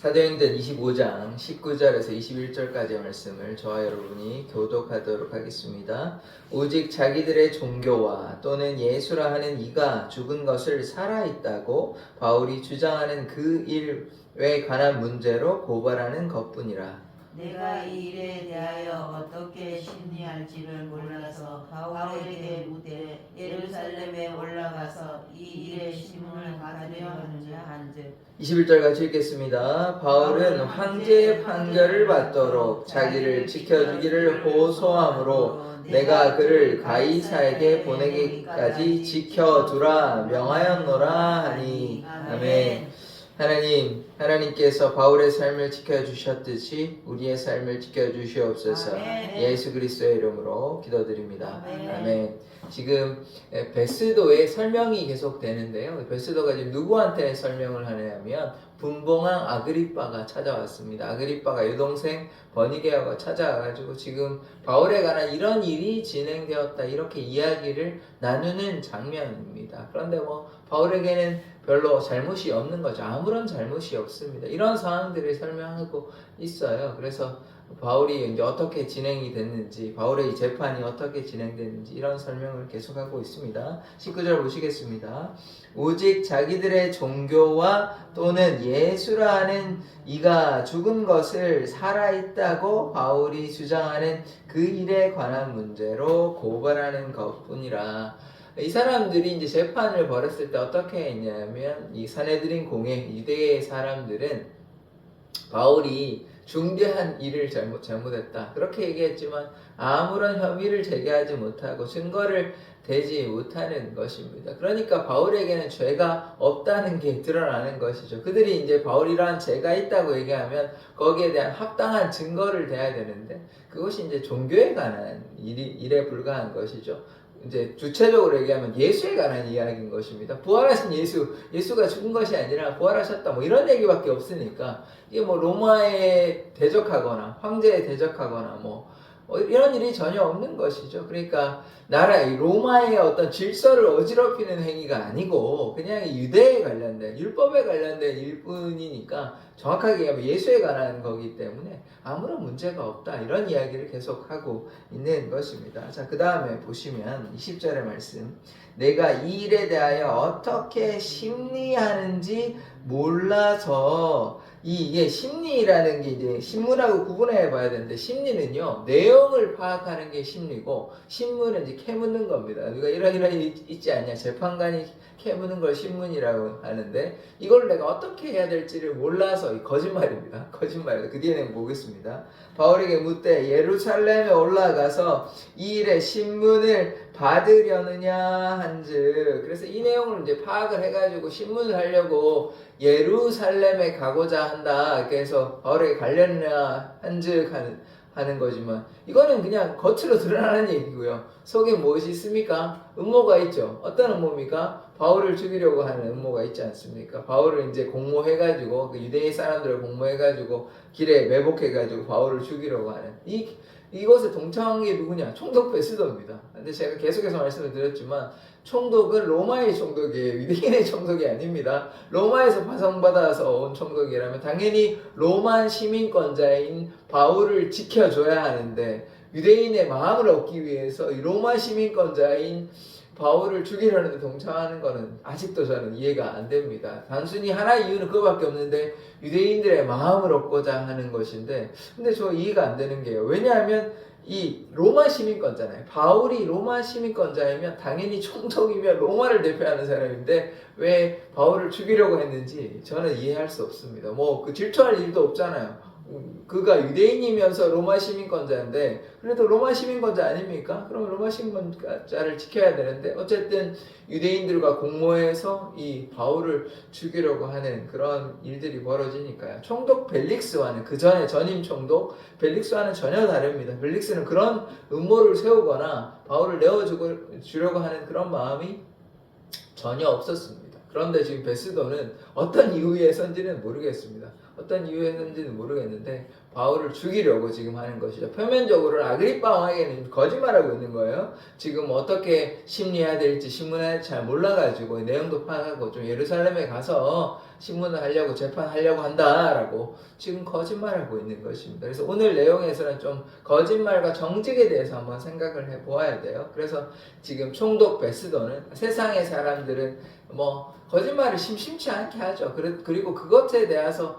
사도행전 25장 19절에서 21절까지의 말씀을 저와 여러분이 교독하도록 하겠습니다. 오직 자기들의 종교와 또는 예수라 하는 이가 죽은 것을 살아있다고 바울이 주장하는 그 일에 관한 문제로 고발하는 것뿐이라. 내가 이 일에 대하여 어떻게 심리할지를 몰라서 바울에게 묻되 예루살렘에 올라가서 이 일의 신문을 받으려 하느냐 한즉 21절 같이 읽겠습니다. 바울은 황제의 판결을 받도록 자기를 지켜주기를 호소함으로 내가 그를 가이사에게 보내기까지 지켜두라 명하였노라 하니. 아멘. 하나님께서 바울의 삶을 지켜주셨듯이 우리의 삶을 지켜주시옵소서. 예수 그리스도의 이름으로 기도드립니다. 아멘. 지금 베스도의 설명이 계속 되는데요. 베스도가 지금 누구한테 설명을 하냐면 분봉왕 아그리빠가 찾아왔습니다. 아그리빠가 여동생 버니게아가 찾아와가지고 지금 바울에 관한 이런 일이 진행되었다 이렇게 이야기를 나누는 장면입니다. 그런데 바울에게는 별로 잘못이 없는 거죠. 아무런 잘못이 없습니다. 이런 상황들을 설명하고 있어요. 그래서 바울이 이제 어떻게 진행이 됐는지, 바울의 재판이 어떻게 진행됐는지 이런 설명을 계속하고 있습니다. 19절 보시겠습니다. 오직 자기들의 종교와 또는 예수라 하는 이가 죽은 것을 살아있다고 바울이 주장하는 그 일에 관한 문제로 고발하는 것뿐이라. 이 사람들이 이제 재판을 벌였을 때 어떻게 했냐면 이 사내들인 공회 유대의 사람들은 바울이 중대한 일을 잘못했다 그렇게 얘기했지만 아무런 혐의를 제기하지 못하고 증거를 대지 못하는 것입니다. 그러니까 바울에게는 죄가 없다는 게 드러나는 것이죠. 그들이 이제 바울이란 죄가 있다고 얘기하면 거기에 대한 합당한 증거를 대야 되는데 그것이 이제 종교에 관한 일에 불과한 것이죠. 이제 주체적으로 얘기하면 예수에 관한 이야기인 것입니다. 부활하신 예수가 죽은 것이 아니라 부활하셨다 이런 얘기밖에 없으니까 이게 로마에 대적하거나 황제에 대적하거나 이런 일이 전혀 없는 것이죠. 그러니까 로마의 어떤 질서를 어지럽히는 행위가 아니고 그냥 유대에 관련된 율법에 관련된 일뿐이니까 정확하게 얘기하면 예수에 관한 거기 때문에 아무런 문제가 없다 이런 이야기를 계속하고 있는 것입니다. 자, 그 다음에 보시면 20절의 말씀, 내가 이 일에 대하여 어떻게 심리하는지 몰라서 이게 심리라는 게 이제 신문하고 구분해 봐야 되는데 심리는요 내용을 파악하는 게 심리고 신문은 이제 캐묻는 겁니다. 누가 이런 일이 있지 않냐 재판관이 캐묻는 걸 신문이라고 하는데 이걸 내가 어떻게 해야 될지를 몰라서 거짓말입니다. 거짓말입니다. 그 뒤에는 보겠습니다. 바울에게 묻되 예루살렘에 올라가서 이 일의 신문을 받으려느냐 한즉, 그래서 이 내용을 이제 파악을 해가지고 신문을 하려고 예루살렘에 가고자 한다. 그래서 바울에게 가려느냐 한즉 하는 거지만 이거는 그냥 겉으로 드러나는 얘기고요. 속에 무엇이 있습니까? 음모가 있죠. 어떤 음모입니까? 바울을 죽이려고 하는 음모가 있지 않습니까? 바울을 이제 공모해가지고 유대인 사람들을 공모해가지고 길에 매복해가지고 바울을 죽이려고 하는 이것에 동참한 게 누구냐? 총독 베스도입니다. 근데 제가 계속해서 말씀을 드렸지만 총독은 로마의 총독이에요. 유대인의 총독이 아닙니다. 로마에서 파송받아서 온 총독이라면 당연히 로마 시민권자인 바울을 지켜줘야 하는데 유대인의 마음을 얻기 위해서 로마 시민권자인 바울을 죽이려는 데 동참하는 것은 아직도 저는 이해가 안 됩니다. 단순히 하나의 이유는 그거밖에 없는데 유대인들의 마음을 얻고자 하는 것인데 근데 저 이해가 안 되는 게요. 왜냐하면 이 로마 시민권자잖아요. 바울이 로마 시민권자이면 당연히 총독이면 로마를 대표하는 사람인데 왜 바울을 죽이려고 했는지 저는 이해할 수 없습니다. 그 질투할 일도 없잖아요. 그가 유대인이면서 로마 시민권자인데 그래도 로마 시민권자 아닙니까? 그럼 로마 시민권자를 지켜야 되는데 어쨌든 유대인들과 공모해서 이 바울을 죽이려고 하는 그런 일들이 벌어지니까요. 총독 벨릭스와는 그 전에 전임 총독 벨릭스와는 전혀 다릅니다. 벨릭스는 그런 음모를 세우거나 바울을 내어주려고 하는 그런 마음이 전혀 없었습니다. 그런데 지금 베스도는 어떤 이유에서인지는 모르겠습니다. 어떤 이유에서인지는 모르겠는데 바울을 죽이려고 지금 하는 것이죠. 표면적으로 아그리파 왕에게는 거짓말하고 있는 거예요. 지금 어떻게 심리해야 될지 신문을 잘 몰라가지고 내용도 파악하고 좀 예루살렘에 가서 신문을 하려고 재판하려고 한다라고 지금 거짓말하고 있는 것입니다. 그래서 오늘 내용에서는 좀 거짓말과 정직에 대해서 한번 생각을 해보아야 돼요. 그래서 지금 총독 베스도는 세상의 사람들은 뭐 거짓말을 심심치 않게 하죠. 그리고 그것에 대해서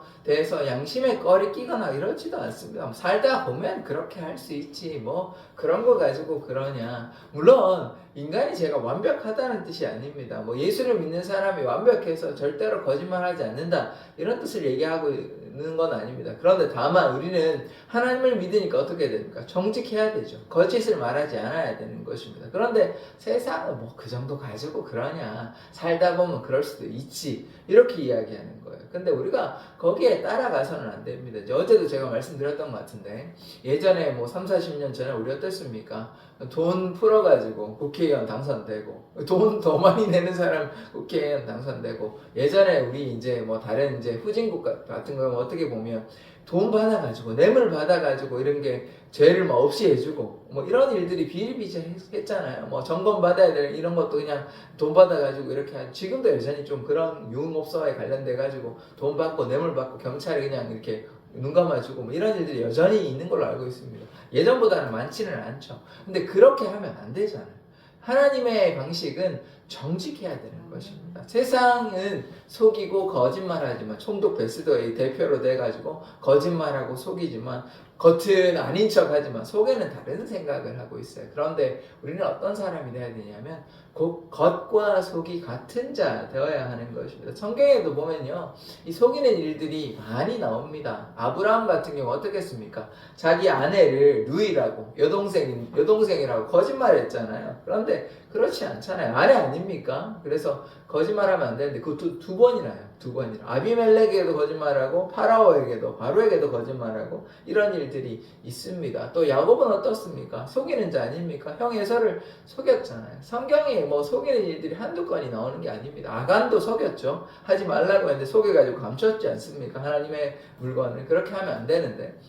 양심에 꺼리 끼거나 이러지도 않습니다. 살다 보면 그렇게 할 수 있지 뭐 그런 거 가지고 그러냐. 물론 인간이 제가 완벽하다는 뜻이 아닙니다. 뭐 예수를 믿는 사람이 완벽해서 절대로 거짓말하지 않는다 이런 뜻을 얘기하고 있는 건 아닙니다. 그런데 다만 우리는 하나님을 믿으니까 어떻게 됩니까? 정직해야 되죠. 거짓을 말하지 않아야 되는 것입니다. 그런데 세상은 뭐 그 정도 가지고 그러냐. 살다 보면 그럴 수도 있지. 이렇게 이야기하는 거예요. 근데 우리가 거기에 따라가서는 안 됩니다. 이제 어제도 제가 말씀드렸던 것 같은데 예전에 뭐 3, 40년 전에 우리 어땠습니까? 돈 풀어가지고 국회의원 당선되고 돈 더 많이 내는 사람 국회의원 당선되고 예전에 우리 이제 뭐 다른 이제 후진국 같은 경우 어떻게 보면 돈 받아가지고 뇌물 받아가지고 이런 게 죄를 뭐 없이 해주고 뭐 이런 일들이 비일비재했잖아요. 뭐 점검 받아야 될 이런 것도 그냥 돈 받아가지고 이렇게 지금도 여전히 좀 그런 유흥업소에 관련돼 가지고 돈 받고 뇌물 받고 경찰이 그냥 이렇게 눈 감아주고 뭐 이런 일들이 여전히 있는 걸로 알고 있습니다. 예전보다는 많지는 않죠. 근데 그렇게 하면 안 되잖아요. 하나님의 방식은 정직해야 되는 것입니다. 세상은 속이고 거짓말하지만 총독 베스도의 대표로 돼가지고 거짓말하고 속이지만 겉은 아닌 척하지만 속에는 다른 생각을 하고 있어요. 그런데 우리는 어떤 사람이 되어야 되냐면 겉과 속이 같은 자 되어야 하는 것입니다. 성경에도 보면요, 이 속이는 일들이 많이 나옵니다. 아브라함 같은 경우 어떻겠습니까? 자기 아내를 누이라고 여동생이라고 거짓말했잖아요. 그런데 그렇지 않잖아요. 아내 아닙니까? 그래서 거짓말하면 안 되는데 그 두 번이나요. 두 번이나. 아비멜렉에게도 거짓말하고 파라오에게도 바로에게도 거짓말하고 이런 일들이 있습니다. 또 야곱은 어떻습니까? 속이는 자 아닙니까? 형 에서를 속였잖아요. 성경에 뭐 속이는 일들이 한두 건이 나오는 게 아닙니다. 아간도 속였죠. 하지 말라고 했는데 속여가지고 감췄지 않습니까? 하나님의 물건을. 그렇게 하면 안 되는데.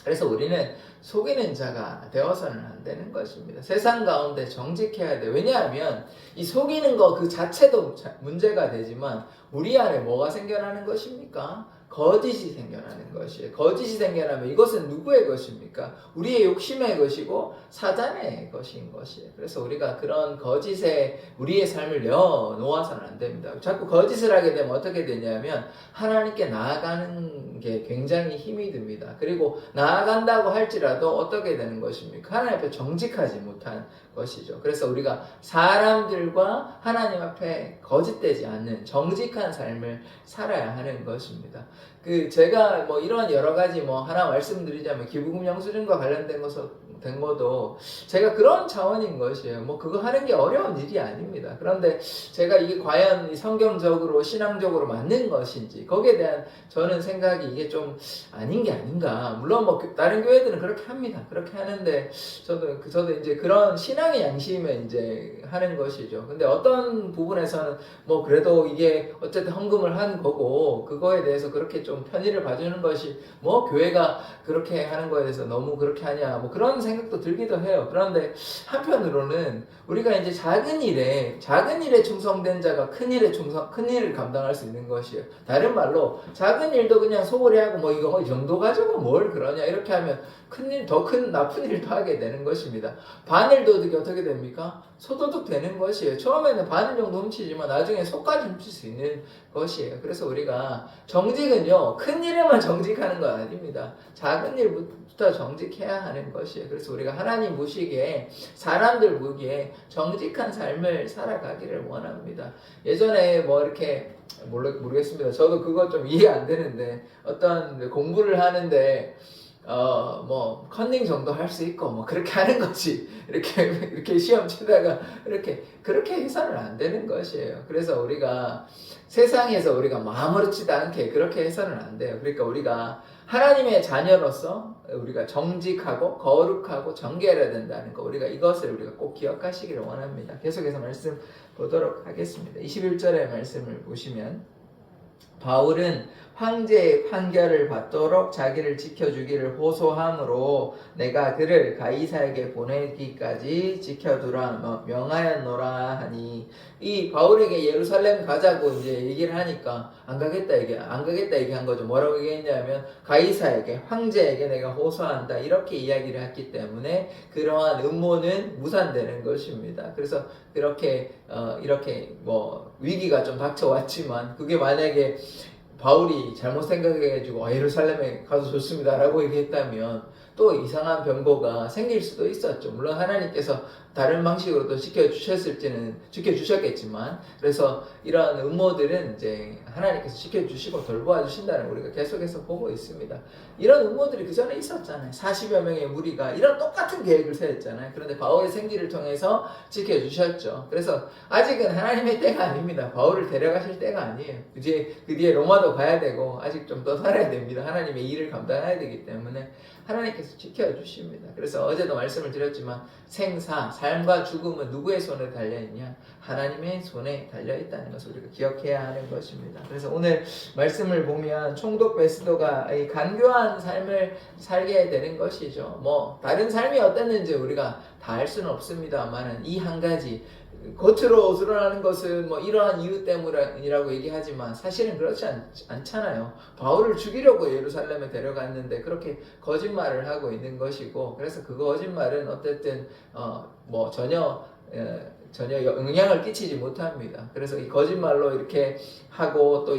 그래서 우리는 속이는 자가 되어서는 안 되는 것입니다. 세상 가운데 정직해야 돼요. 왜냐하면 이 속이는 거 그 자체도 문제가 되지만 우리 안에 뭐가 생겨나는 것입니까? 거짓이 생겨나는 것이에요. 거짓이 생겨나면 이것은 누구의 것입니까? 우리의 욕심의 것이고 사단의 것인 것이에요. 그래서 우리가 그런 거짓에 우리의 삶을 내어놓아서는 안 됩니다. 자꾸 거짓을 하게 되면 어떻게 되냐면 하나님께 나아가는 게 굉장히 힘이 듭니다. 그리고 나아간다고 할지라도 어떻게 되는 것입니까? 하나님 앞에 정직하지 못한 것이죠. 그래서 우리가 사람들과 하나님 앞에 거짓되지 않는 정직한 삶을 살아야 하는 것입니다. 제가 뭐 이런 여러 가지 뭐 하나 말씀드리자면 기부금 영수증과 관련된 것도 제가 그런 차원인 것이에요. 뭐 그거 하는 게 어려운 일이 아닙니다. 그런데 제가 이게 과연 성경적으로 신앙적으로 맞는 것인지 거기에 대한 저는 생각이 이게 좀 아닌 게 아닌가. 물론 뭐 다른 교회들은 그렇게 합니다. 그렇게 하는데 저도 이제 그런 신앙의 양심에 이제 하는 것이죠. 근데 어떤 부분에서는 뭐 그래도 이게 어쨌든 헌금을 한 거고 그거에 대해서 그렇게 좀 편의를 봐주는 것이 뭐 교회가 그렇게 하는 거에 대해서 너무 그렇게 하냐 뭐 그런 생각도 들기도 해요. 그런데 한편으로는 우리가 이제 작은 일에 충성된 자가 큰 일을 감당할 수 있는 것이에요. 다른 말로 작은 일도 그냥 소홀히 하고 뭐 이거 이 정도 가지고 뭘 그러냐 이렇게 하면 더 큰 나쁜 일도 하게 되는 것입니다. 바늘 도둑이 어떻게 됩니까? 소도둑 되는 것이에요. 처음에는 바늘 정도 훔치지만 나중에 소까지 훔칠 수 있는 것이에요. 그래서 우리가 정직은요, 큰 일에만 정직하는 건 아닙니다. 작은 일부터 정직해야 하는 것이에요. 그래서 우리가 하나님 보시기에, 사람들 보기에 정직한 삶을 살아가기를 원합니다. 예전에 뭐 이렇게 모르겠습니다. 저도 그거 좀 이해 안 되는데 어떤 공부를 하는데 뭐 컨닝 정도 할 수 있고 뭐 그렇게 하는 거지 이렇게 시험 치다가 그렇게 해서는 안 되는 것이에요. 그래서 우리가 세상에서 우리가 아무렇지도 않게 그렇게 해서는 안 돼요. 그러니까 우리가 하나님의 자녀로서 우리가 정직하고 거룩하고 정결해야 된다는 거, 이것을 우리가 꼭 기억하시기를 원합니다. 계속해서 말씀 보도록 하겠습니다. 21절의 말씀을 보시면 바울은 황제의 판결을 받도록 자기를 지켜주기를 호소함으로 내가 그를 가이사에게 보내기까지 지켜두라 명하였노라 하니, 이 바울에게 예루살렘 가자고 이제 얘기를 하니까 안 가겠다 얘기한 거죠. 뭐라고 얘기했냐면 가이사에게, 황제에게 내가 호소한다 이렇게 이야기를 했기 때문에 그러한 음모는 무산되는 것입니다. 그래서 이렇게 뭐 위기가 좀 닥쳐왔지만 그게 만약에 바울이 잘못 생각해가지고 예루살렘에 가서 좋습니다 라고 얘기했다면 또 이상한 변고가 생길 수도 있었죠. 물론 하나님께서 다른 방식으로 또 지켜주셨겠지만, 그래서 이런 음모들은 이제 하나님께서 지켜주시고 돌보아주신다는 걸 우리가 계속해서 보고 있습니다. 이런 음모들이 그 전에 있었잖아요. 40여 명의 무리가 이런 똑같은 계획을 세웠잖아요. 그런데 바울의 생기를 통해서 지켜주셨죠. 그래서 아직은 하나님의 때가 아닙니다. 바울을 데려가실 때가 아니에요. 이제 그 뒤에 로마도 가야 되고 아직 좀 더 살아야 됩니다. 하나님의 일을 감당해야 되기 때문에 하나님께서 지켜주십니다. 그래서 어제도 말씀을 드렸지만 생사, 삶과 죽음은 누구의 손에 달려있냐? 하나님의 손에 달려있다는 것을 우리가 기억해야 하는 것입니다. 그래서 오늘 말씀을 보면 총독 베스도가 이 간교한 삶을 살게 되는 것이죠. 뭐 다른 삶이 어땠는지 우리가 다 알 수는 없습니다만 이 한 가지, 겉으로 드러나는 것은 뭐 이러한 이유 때문이라고 얘기하지만 사실은 그렇지 않잖아요. 바울을 죽이려고 예루살렘에 데려갔는데 그렇게 거짓말을 하고 있는 것이고, 그래서 그 거짓말은 어쨌든 뭐 전혀 영향을 끼치지 못합니다. 그래서 이 거짓말로 이렇게 하고 또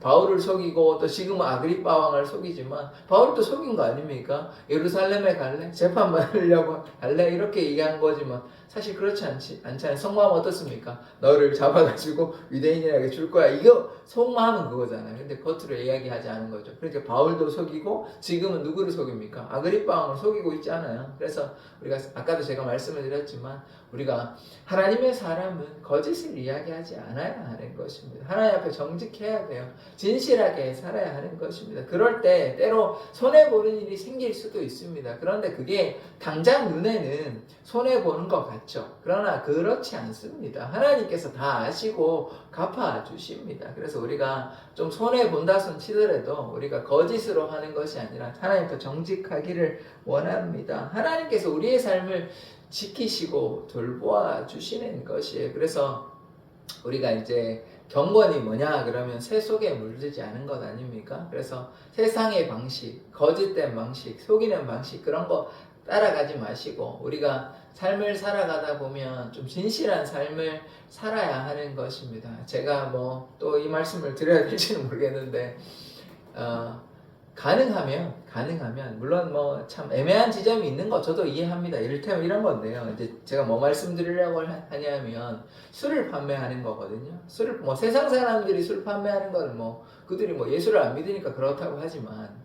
바울을 속이고 또 지금은 아그리빠 왕을 속이지만 바울도 속인 거 아닙니까? 예루살렘에 갈래? 재판 받으려고 갈래? 이렇게 얘기한 거지만 사실 그렇지 않잖아요. 속마음 어떻습니까? 너를 잡아가지고 유대인에게 줄 거야. 이거 속마음은 그거잖아요. 근데 겉으로 이야기하지 않은 거죠. 그러니까 바울도 속이고 지금은 누구를 속입니까? 아그리빠 왕을 속이고 있잖아요. 그래서 우리가 아까도 제가 말씀을 드렸지만 우리가 하나님의 사람은 거짓을 이야기하지 않아야 하는 것입니다. 하나님 앞에 정직해야 돼요. 진실하게 살아야 하는 것입니다. 그럴 때 때로 손해보는 일이 생길 수도 있습니다. 그런데 그게 당장 눈에는 손해보는 것 같죠. 그러나 그렇지 않습니다. 하나님께서 다 아시고 갚아주십니다. 그래서 우리가 좀 손해본다 손 치더라도 우리가 거짓으로 하는 것이 아니라 하나님 앞에 정직하기를 원합니다. 하나님께서 우리의 삶을 지키시고 돌보아 주시는 것이에요. 그래서 우리가 이제 경건이 뭐냐 그러면 새 속에 물들지 않은 것 아닙니까? 그래서 세상의 방식, 거짓된 방식, 속이는 방식 그런 거 따라가지 마시고 우리가 삶을 살아가다 보면 좀 진실한 삶을 살아야 하는 것입니다. 제가 뭐 또 이 말씀을 드려야 될지는 모르겠는데 가능하면 물론 뭐 참 애매한 지점이 있는 거 저도 이해합니다. 이를테면 이런 건데요. 이제 제가 뭐 말씀드리려고 하냐면 술을 판매하는 거거든요. 술을 뭐 세상 사람들이 술 판매하는 거는 뭐 그들이 뭐 예수를 안 믿으니까 그렇다고 하지만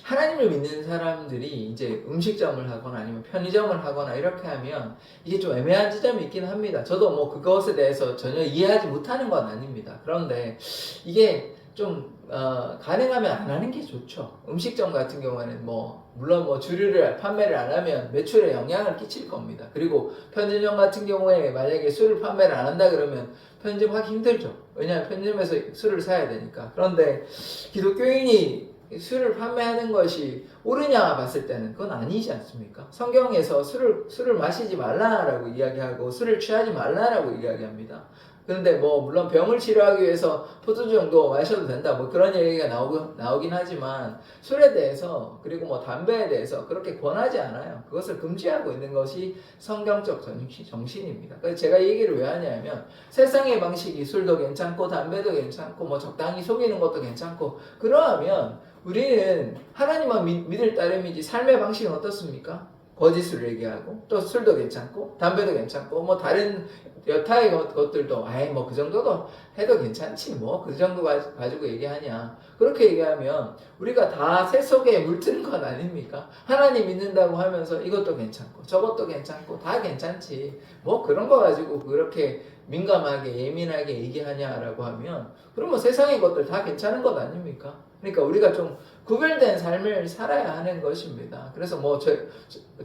하나님을 믿는 사람들이 이제 음식점을 하거나 아니면 편의점을 하거나 이렇게 하면 이게 좀 애매한 지점이 있긴 합니다. 저도 뭐 그것에 대해서 전혀 이해하지 못하는 건 아닙니다. 그런데 이게 좀 가능하면 안 하는 게 좋죠. 음식점 같은 경우에는 뭐 물론 뭐 주류를 판매를 안 하면 매출에 영향을 끼칠 겁니다. 그리고 편의점 같은 경우에 만약에 술을 판매를 안 한다 그러면 편의점하기 힘들죠. 왜냐하면 편의점에서 술을 사야 되니까. 그런데 기독교인이 술을 판매하는 것이 옳으냐 봤을 때는 그건 아니지 않습니까? 성경에서 술을 마시지 말라라고 이야기하고 술을 취하지 말라라고 이야기합니다. 그런데 뭐 물론 병을 치료하기 위해서 포도주 정도 마셔도 된다 뭐 그런 얘기가 나오긴 하지만 술에 대해서 그리고 뭐 담배에 대해서 그렇게 권하지 않아요. 그것을 금지하고 있는 것이 성경적 정신입니다. 그래서 제가 이 얘기를 왜 하냐면 세상의 방식이 술도 괜찮고 담배도 괜찮고 뭐 적당히 속이는 것도 괜찮고 그러하면 우리는 하나님만 믿을 따름이지 삶의 방식은 어떻습니까? 거짓을 얘기하고 또 술도 괜찮고 담배도 괜찮고 뭐 다른 여타의 것들도 아예 뭐 그 정도도 해도 괜찮지 뭐 그 정도 가지고 얘기하냐 그렇게 얘기하면 우리가 다 새 속에 물드는 건 아닙니까? 하나님 믿는다고 하면서 이것도 괜찮고 저것도 괜찮고 다 괜찮지 뭐 그런 거 가지고 그렇게 민감하게 예민하게 얘기하냐라고 하면 그러면 세상의 것들 다 괜찮은 것 아닙니까? 그러니까 우리가 좀 구별된 삶을 살아야 하는 것입니다. 그래서 뭐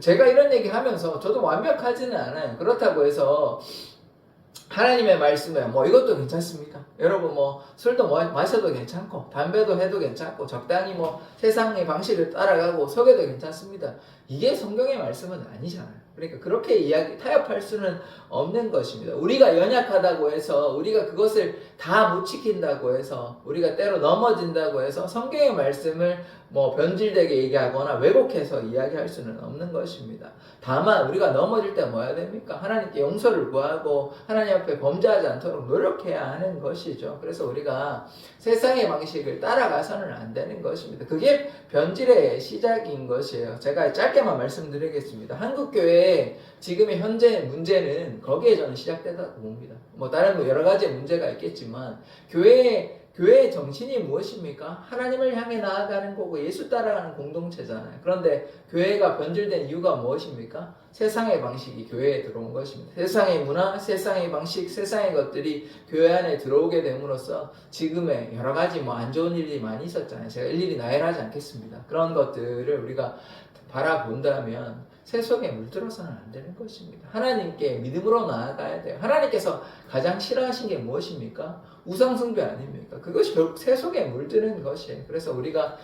제가 이런 얘기 하면서 저도 완벽하지는 않아요. 그렇다고 해서 하나님의 말씀에 뭐 이것도 괜찮습니다. 여러분 뭐 술도 마셔도 괜찮고 담배도 해도 괜찮고 적당히 뭐 세상의 방식을 따라가고 속여도 괜찮습니다. 이게 성경의 말씀은 아니잖아요. 그러니까 그렇게 타협할 수는 없는 것입니다. 우리가 연약하다고 해서 우리가 그것을 다 못 지킨다고 해서 우리가 때로 넘어진다고 해서 성경의 말씀을 뭐 변질되게 얘기하거나 왜곡해서 이야기할 수는 없는 것입니다. 다만 우리가 넘어질 때 뭐 해야 됩니까? 하나님께 용서를 구하고 하나님 앞에 범죄하지 않도록 노력해야 하는 것이죠. 그래서 우리가 세상의 방식을 따라가서는 안 되는 것입니다. 그게 변질의 시작인 것이에요. 제가 짧게만 말씀드리겠습니다. 한국교회의 지금의 현재 문제는 거기에 저는 시작되다고 봅니다. 뭐 다른 여러 가지 문제가 있겠지만 교회의 정신이 무엇입니까? 하나님을 향해 나아가는 거고 예수 따라가는 공동체잖아요. 그런데 교회가 변질된 이유가 무엇입니까? 세상의 방식이 교회에 들어온 것입니다. 세상의 문화, 세상의 방식, 세상의 것들이 교회 안에 들어오게 됨으로써 지금의 여러 가지 뭐 안 좋은 일이 많이 있었잖아요. 제가 일일이 나열하지 않겠습니다. 그런 것들을 우리가 바라본다면 새 속에 물들어서는 안 되는 것입니다. 하나님께 믿음으로 나아가야 돼요. 하나님께서 가장 싫어하신 게 무엇입니까? 우상숭배 아닙니까? 그것이 결국 새 속에 물드는 것이에요. 그래서 우리가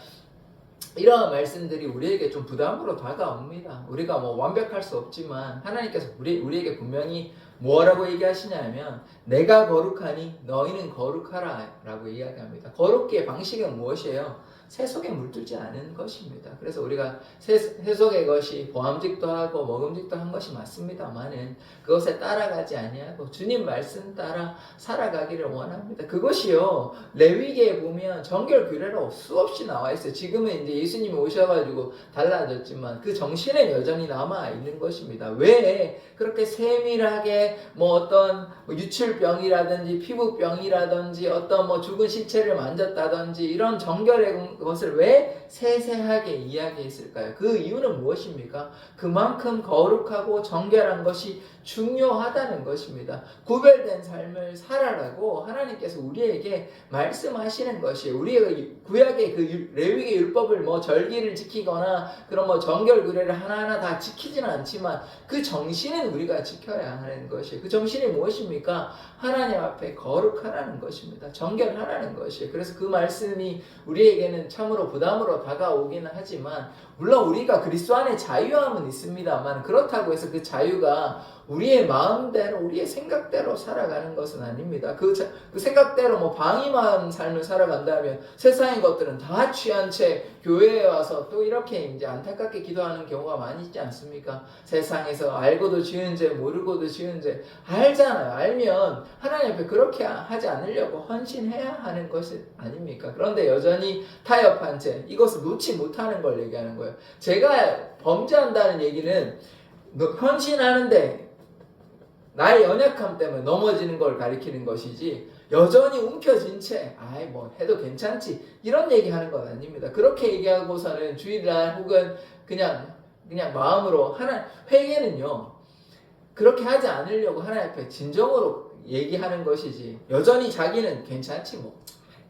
이러한 말씀들이 우리에게 좀 부담으로 다가옵니다. 우리가 뭐 완벽할 수 없지만 하나님께서 우리에게 분명히 뭐라고 얘기하시냐면 내가 거룩하니 너희는 거룩하라 라고 이야기합니다. 거룩기의 방식은 무엇이에요? 새 속에 물들지 않은 것입니다. 그래서 우리가 새 속의 것이 보암직도 하고 먹음직도 한 것이 맞습니다만은 그것에 따라가지 아니하고 주님 말씀 따라 살아가기를 원합니다. 그것이요 레위기에 보면 정결 규례로 수없이 나와 있어요. 지금은 이제 예수님이 오셔가지고 달라졌지만 그 정신은 여전히 남아 있는 것입니다. 왜 그렇게 세밀하게 뭐 어떤 유출병이라든지 피부병이라든지 어떤 뭐 죽은 시체를 만졌다든지 이런 정결의 것을 왜 세세하게 이야기했을까요? 그 이유는 무엇입니까? 그만큼 거룩하고 정결한 것이 중요하다는 것입니다. 구별된 삶을 살아라고 하나님께서 우리에게 말씀하시는 것이에요. 우리가 구약의 그 레위기 율법을 뭐 절기를 지키거나 그런 뭐 정결 규례를 하나하나 다 지키지는 않지만 그 정신은 우리가 지켜야 하는 것이에요. 그 정신이 무엇입니까? 하나님 앞에 거룩하라는 것입니다. 정결하라는 것이에요. 그래서 그 말씀이 우리에게는 참으로 부담으로 다가오기는 하지만 물론 우리가 그리스도 안에 자유함은 있습니다만 그렇다고 해서 그 자유가 우리의 마음대로 우리의 생각대로 살아가는 것은 아닙니다. 그 생각대로 뭐 방임한 삶을 살아간다면 세상의 것들은 다 취한 채 교회에 와서 또 이렇게 이제 안타깝게 기도하는 경우가 많이 있지 않습니까? 세상에서 알고도 지은 죄 모르고도 지은 죄 알잖아요. 알면 하나님 앞에 그렇게 하지 않으려고 헌신해야 하는 것이 아닙니까? 그런데 여전히 타협한 채 이것을 놓지 못하는 걸 얘기하는 거예요. 제가 범죄한다는 얘기는 헌신하는데 나의 연약함 때문에 넘어지는 걸 가리키는 것이지 여전히 움켜쥔 채 아이 뭐 해도 괜찮지 이런 얘기하는 건 아닙니다. 그렇게 얘기하고서는 주일날 혹은 그냥 마음으로 회개는요 그렇게 하지 않으려고 하나님 앞에 진정으로 얘기하는 것이지 여전히 자기는 괜찮지 뭐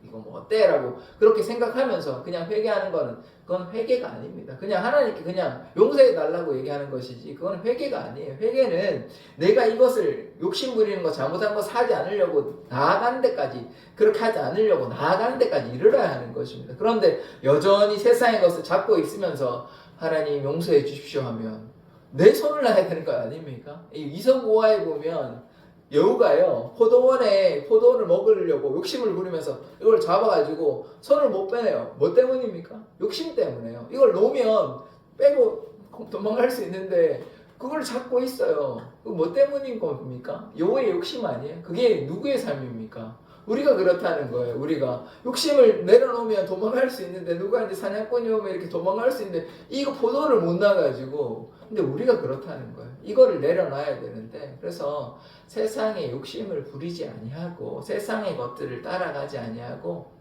이거 뭐 어때? 라고 그렇게 생각하면서 그냥 회개하는 거는 그건 회개가 아닙니다. 그냥 하나님께 그냥 용서해 달라고 얘기하는 것이지 그건 회개가 아니에요. 회개는 내가 이것을 욕심 부리는 거 잘못한 거 사지 않으려고 나아가는 데까지 그렇게 하지 않으려고 나아가는 데까지 이르러야 하는 것입니다. 그런데 여전히 세상의 것을 잡고 있으면서 하나님 용서해 주십시오 하면 내 손을 놔야 되는 거 아닙니까? 이성고화에 보면 여우가요 포도원에 포도원을 먹으려고 욕심을 부리면서 이걸 잡아가지고 손을 못 빼내요. 뭐 때문입니까? 욕심 때문에요. 이걸 놓으면 빼고 도망갈 수 있는데 그걸 잡고 있어요. 그거 뭐 때문인 겁니까? 여우의 욕심 아니에요? 그게 누구의 삶입니까? 우리가 그렇다는 거예요. 우리가 욕심을 내려놓으면 도망갈 수 있는데 누가 이제 사냥꾼이 오면 이렇게 도망갈 수 있는데 이거 포도를 못 나가지고 근데 우리가 그렇다는 거예요. 이거를 내려놔야 되는데 그래서 세상의 욕심을 부리지 아니하고 세상의 것들을 따라가지 아니하고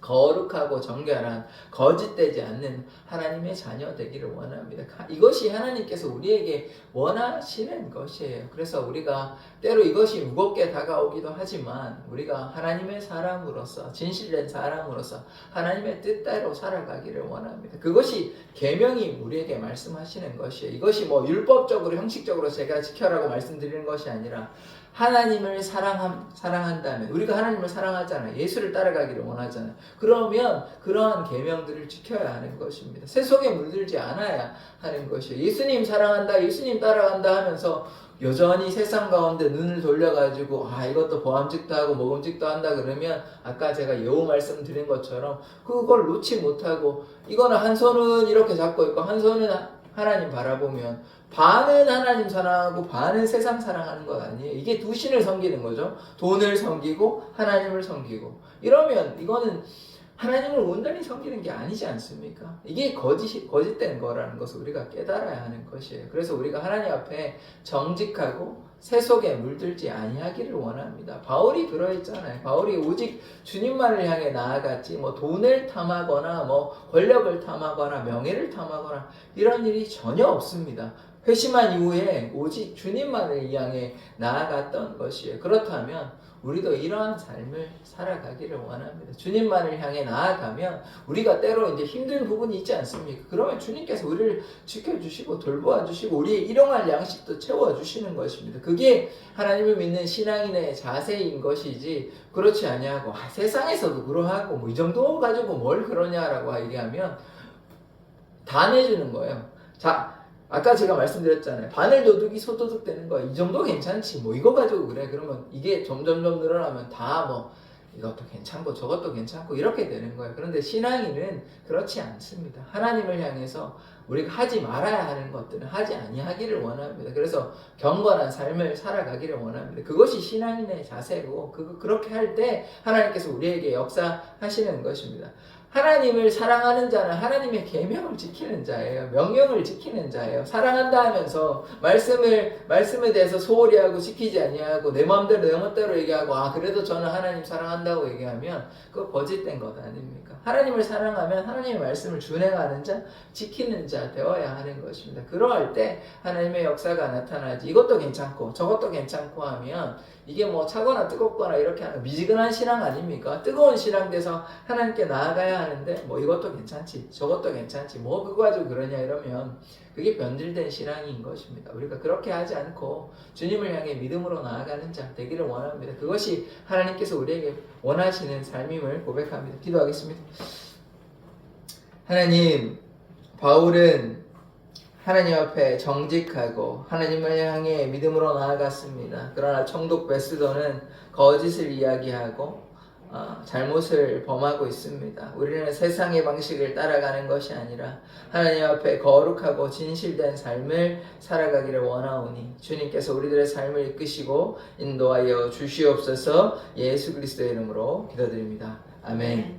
거룩하고 정결한 거짓되지 않는 하나님의 자녀 되기를 원합니다. 이것이 하나님께서 우리에게 원하시는 것이에요. 그래서 우리가 때로 이것이 무겁게 다가오기도 하지만 우리가 하나님의 사람으로서 진실된 사람으로서 하나님의 뜻대로 살아가기를 원합니다. 그것이 계명이 우리에게 말씀하시는 것이에요. 이것이 뭐 율법적으로 형식적으로 제가 지켜라고 말씀드리는 것이 아니라 하나님을 사랑한다면, 우리가 하나님을 사랑하잖아요. 예수를 따라가기를 원하잖아요. 그러면 그러한 계명들을 지켜야 하는 것입니다. 세속에 물들지 않아야 하는 것이에요. 예수님 사랑한다, 예수님 따라간다 하면서 여전히 세상 가운데 눈을 돌려가지고 이것도 보암직도 하고 먹음직도 한다 그러면 아까 제가 여우 말씀드린 것처럼 그걸 놓지 못하고 이거는 한 손은 이렇게 잡고 있고 한 손은 하나님 바라보면 반은 하나님 사랑하고 반은 세상 사랑하는 것 아니에요. 이게 두 신을 섬기는 거죠. 돈을 섬기고 하나님을 섬기고 이러면 이거는 하나님을 온전히 섬기는 게 아니지 않습니까? 이게 거짓된 거라는 것을 우리가 깨달아야 하는 것이에요. 그래서 우리가 하나님 앞에 정직하고 세속에 물들지 아니하기를 원합니다. 바울이 그러했잖아요. 바울이 오직 주님만을 향해 나아갔지 뭐 돈을 탐하거나 뭐 권력을 탐하거나 명예를 탐하거나 이런 일이 전혀 없습니다. 회심한 이후에 오직 주님만을 향해 나아갔던 것이에요. 그렇다면 우리도 이러한 삶을 살아가기를 원합니다. 주님만을 향해 나아가면 우리가 때로 이제 힘든 부분이 있지 않습니까? 그러면 주님께서 우리를 지켜주시고 돌보아 주시고 우리의 일용할 양식도 채워주시는 것입니다. 그게 하나님을 믿는 신앙인의 자세인 것이지 그렇지 아니하고 세상에서도 그러하고 뭐 이 정도 가지고 뭘 그러냐라고 얘기하면 다 내주는 거예요. 자, 아까 제가 말씀드렸잖아요. 바늘 도둑이 소도둑 되는 거 이 정도 괜찮지 뭐 이거 가지고 그래 그러면 이게 점점점 늘어나면 다 뭐 이것도 괜찮고 저것도 괜찮고 이렇게 되는 거예요. 그런데 신앙인은 그렇지 않습니다. 하나님을 향해서 우리가 하지 말아야 하는 것들은 하지 아니하기를 원합니다. 그래서 경건한 삶을 살아가기를 원합니다. 그것이 신앙인의 자세고 그렇게 할 때 하나님께서 우리에게 역사하시는 것입니다. 하나님을 사랑하는 자는 하나님의 계명을 지키는 자예요. 명령을 지키는 자예요. 사랑한다 하면서 말씀에 대해서 소홀히 하고 지키지 아니하고 내 마음대로 내 멋대로 얘기하고 그래도 저는 하나님 사랑한다고 얘기하면 그거 거짓된 것 아닙니까? 하나님을 사랑하면 하나님의 말씀을 준행하는 자, 지키는 자 되어야 하는 것입니다. 그러할 때 하나님의 역사가 나타나지. 이것도 괜찮고 저것도 괜찮고 하면 이게 뭐 차거나 뜨겁거나 이렇게 하는 미지근한 신앙 아닙니까? 뜨거운 신앙 돼서 하나님께 나아가야 하는데 뭐 이것도 괜찮지 저것도 괜찮지 뭐 그거 가지고 그러냐 이러면 그게 변질된 신앙인 것입니다. 우리가 그렇게 하지 않고 주님을 향해 믿음으로 나아가는 자 되기를 원합니다. 그것이 하나님께서 우리에게 원하시는 삶임을 고백합니다. 기도하겠습니다. 하나님, 바울은 하나님 앞에 정직하고 하나님을 향해 믿음으로 나아갔습니다. 그러나 총독 베스도는 거짓을 이야기하고 잘못을 범하고 있습니다. 우리는 세상의 방식을 따라가는 것이 아니라 하나님 앞에 거룩하고 진실된 삶을 살아가기를 원하오니 주님께서 우리들의 삶을 이끄시고 인도하여 주시옵소서. 예수 그리스도의 이름으로 기도드립니다. 아멘.